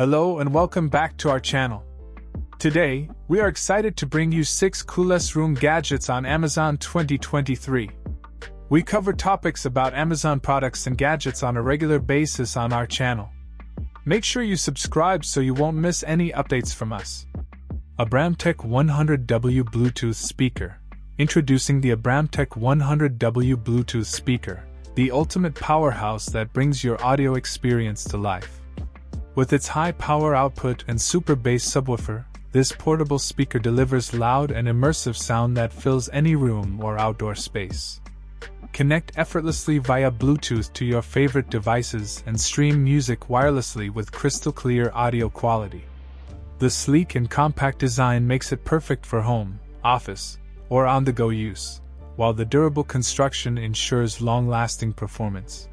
Hello and welcome back to our channel. Today, we are excited to bring you 6 coolest room gadgets on Amazon 2023. We cover topics about Amazon products and gadgets on a regular basis on our channel. Make sure you subscribe so you won't miss any updates from us. Abramtek 100W Bluetooth Speaker. Introducing the Abramtek 100W Bluetooth Speaker, the ultimate powerhouse that brings your audio experience to life. With its high power output and super bass subwoofer, this portable speaker delivers loud and immersive sound that fills any room or outdoor space. Connect effortlessly via Bluetooth to your favorite devices and stream music wirelessly with crystal clear audio quality. The sleek and compact design makes it perfect for home, office, or on-the-go use, while the durable construction ensures long-lasting performance.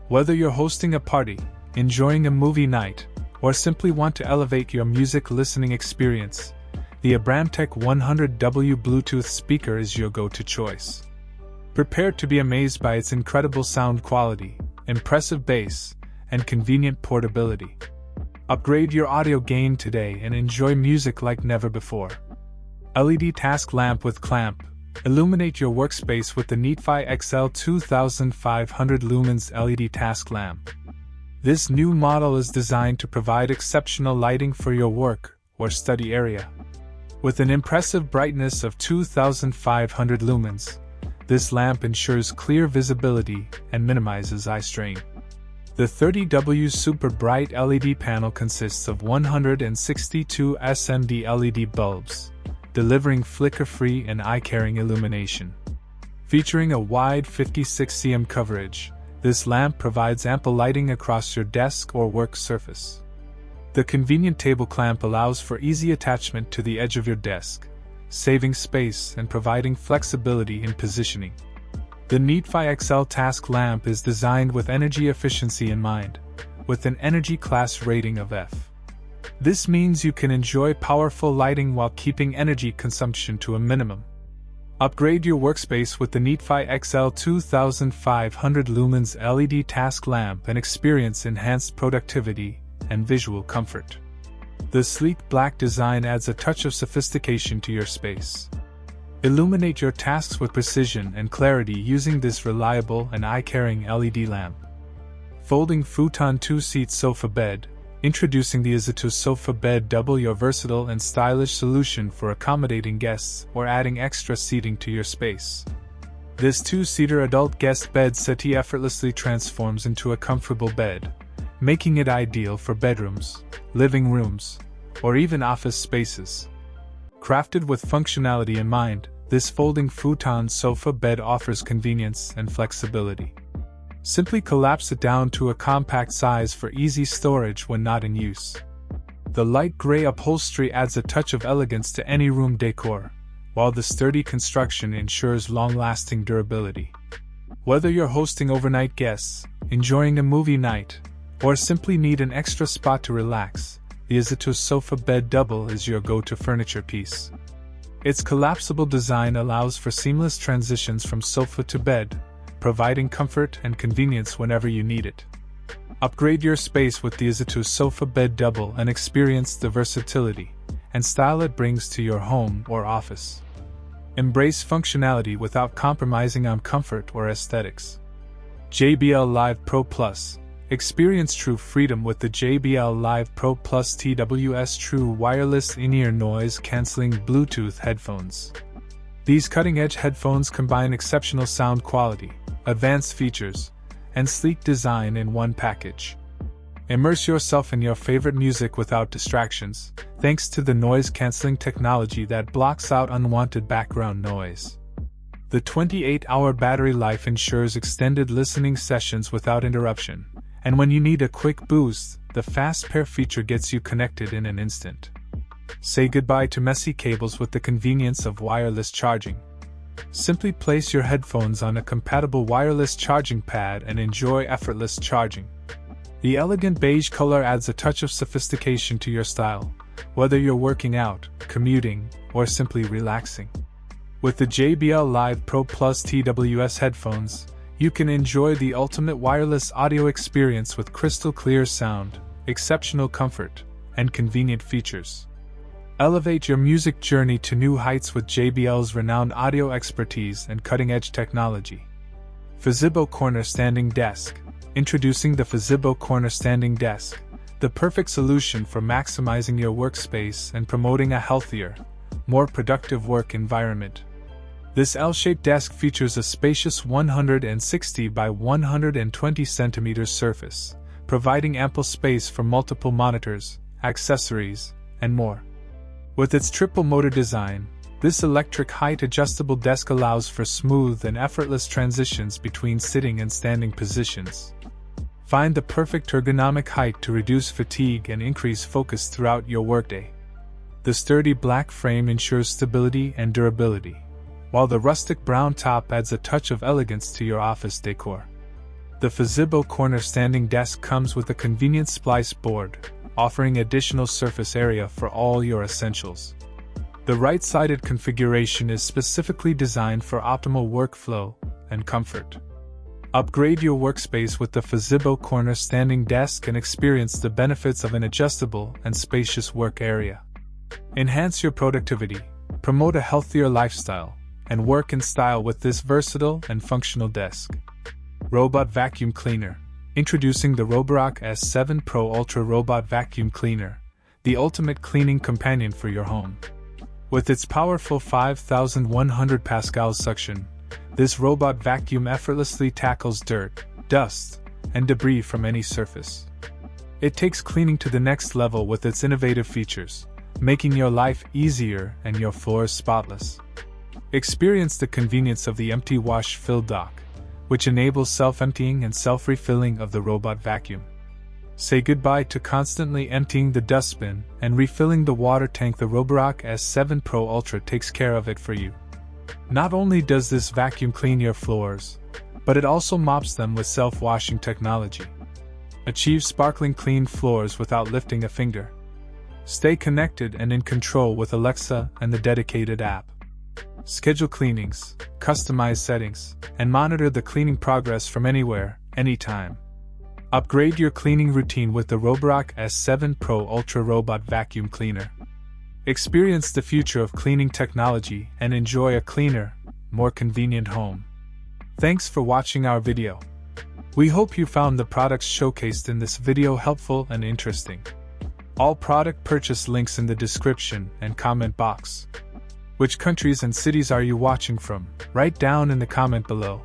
Whether you're hosting a party, enjoying a movie night, or simply want to elevate your music listening experience, the Abramtek 100W Bluetooth speaker is your go-to choice. Prepare to be amazed by its incredible sound quality, impressive bass, and convenient portability. Upgrade your audio gain today and enjoy music like never before. LED task lamp with clamp. Illuminate your workspace with the Neatfi XL 2500 lumens LED task lamp. This new model is designed to provide exceptional lighting for your work or study area. With an impressive brightness of 2500 lumens, this lamp ensures clear visibility and minimizes eye strain. The 30W Super Bright LED panel consists of 162 SMD LED bulbs, delivering flicker-free and eye-caring illumination. Featuring a wide 56 cm coverage, this lamp provides ample lighting across your desk or work surface. The convenient table clamp allows for easy attachment to the edge of your desk, saving space and providing flexibility in positioning. The Neatfi XL task lamp is designed with energy efficiency in mind, with an energy class rating of F. This means you can enjoy powerful lighting while keeping energy consumption to a minimum. Upgrade your workspace with the Neatfi XL 2500 lumens LED task lamp and experience enhanced productivity and visual comfort. The sleek black design adds a touch of sophistication to your space. Illuminate your tasks with precision and clarity using this reliable and eye-caring LED lamp. Folding Futon 2-seat sofa bed. Introducing the FEZIBO sofa bed, double your versatile and stylish solution for accommodating guests or adding extra seating to your space. This 2-seater adult guest bed settee effortlessly transforms into a comfortable bed, making it ideal for bedrooms, living rooms, or even office spaces. Crafted with functionality in mind, this folding futon sofa bed offers convenience and flexibility. Simply collapse it down to a compact size for easy storage when not in use. The light gray upholstery adds a touch of elegance to any room decor, while the sturdy construction ensures long-lasting durability. Whether you're hosting overnight guests, enjoying a movie night, or simply need an extra spot to relax, the FEZIBO sofa bed double is your go-to furniture piece. Its collapsible design allows for seamless transitions from sofa to bed, providing comfort and convenience whenever you need it. Upgrade your space with the FEZIBO sofa bed double and experience the versatility and style it brings to your home or office. Embrace functionality without compromising on comfort or aesthetics. JBL Live Pro Plus. Experience true freedom with the JBL Live Pro Plus TWS True Wireless In-Ear Noise Cancelling Bluetooth Headphones. These cutting-edge headphones combine exceptional sound quality, advanced features, and sleek design in one package. Immerse yourself in your favorite music without distractions, thanks to the noise-canceling technology that blocks out unwanted background noise. The 28-hour battery life ensures extended listening sessions without interruption, and when you need a quick boost, the Fast Pair feature gets you connected in an instant. Say goodbye to messy cables with the convenience of wireless charging. Simply place your headphones on a compatible wireless charging pad and enjoy effortless charging. The elegant beige color adds a touch of sophistication to your style, whether you're working out, commuting, or simply relaxing. With the JBL Live Pro Plus TWS headphones, you can enjoy the ultimate wireless audio experience with crystal clear sound, exceptional comfort, and convenient features. Elevate your music journey to new heights with JBL's renowned audio expertise and cutting-edge technology. FEZIBO Corner Standing Desk. Introducing the FEZIBO Corner Standing Desk, the perfect solution for maximizing your workspace and promoting a healthier, more productive work environment. This L-shaped desk features a spacious 160 by 120 cm surface, providing ample space for multiple monitors, accessories, and more. With its triple motor design, this electric height-adjustable desk allows for smooth and effortless transitions between sitting and standing positions. Find the perfect ergonomic height to reduce fatigue and increase focus throughout your workday. The sturdy black frame ensures stability and durability, while the rustic brown top adds a touch of elegance to your office decor. The FEZIBO Corner Standing Desk comes with a convenient splice board, offering additional surface area for all your essentials. The right-sided configuration is specifically designed for optimal workflow and comfort. Upgrade your workspace with the FEZIBO Corner Standing Desk and experience the benefits of an adjustable and spacious work area. Enhance your productivity, promote a healthier lifestyle, and work in style with this versatile and functional desk. Robot Vacuum Cleaner. Introducing the Roborock S7 Pro Ultra Robot Vacuum Cleaner, the ultimate cleaning companion for your home. With its powerful 5,100 pascal suction, this robot vacuum effortlessly tackles dirt, dust, and debris from any surface. It takes cleaning to the next level with its innovative features, making your life easier and your floors spotless. Experience the convenience of the empty wash-fill dock, which enables self-emptying and self-refilling of the robot vacuum. Say goodbye to constantly emptying the dustbin and refilling the water tank. The Roborock S7 Pro Ultra takes care of it for you. Not only does this vacuum clean your floors, but it also mops them with self-washing technology. Achieve sparkling clean floors without lifting a finger. Stay connected and in control with Alexa and the dedicated app. Schedule cleanings, customize settings, and monitor the cleaning progress from anywhere, anytime. Upgrade your cleaning routine with the Roborock S7 Pro Ultra Robot Vacuum Cleaner. Experience the future of cleaning technology and enjoy a cleaner, more convenient home. Thanks for watching our video. We hope you found the products showcased in this video helpful and interesting. All product purchase links in the description and comment box. Which countries and cities are you watching from? Write down in the comment below.